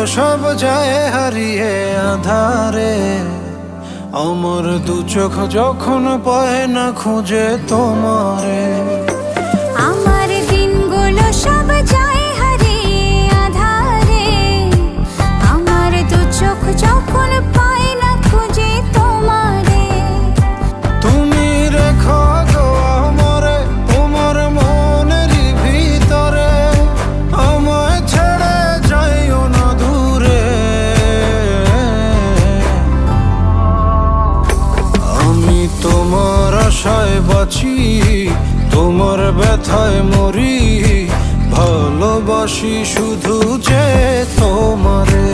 সব যায় হারিয়ে আধারে। আমার দু চোখ যখন পায় না খুঁজে তোমারে। আমার দিনগুলো সব যায় হারিয়ে আঁধারে। আমার দু চোখ যখন পায় না খুঁজে তোমারে। তুমি রেখো গো আমারে তোমার মনেরই ভিতরে, আমায় ছেড়ে যাইও না দূরে। আমি তোমার আশায় বাঁচি, তোমার ব্যথায় মরি, ভালোবাসি শুধু যে তোমারে।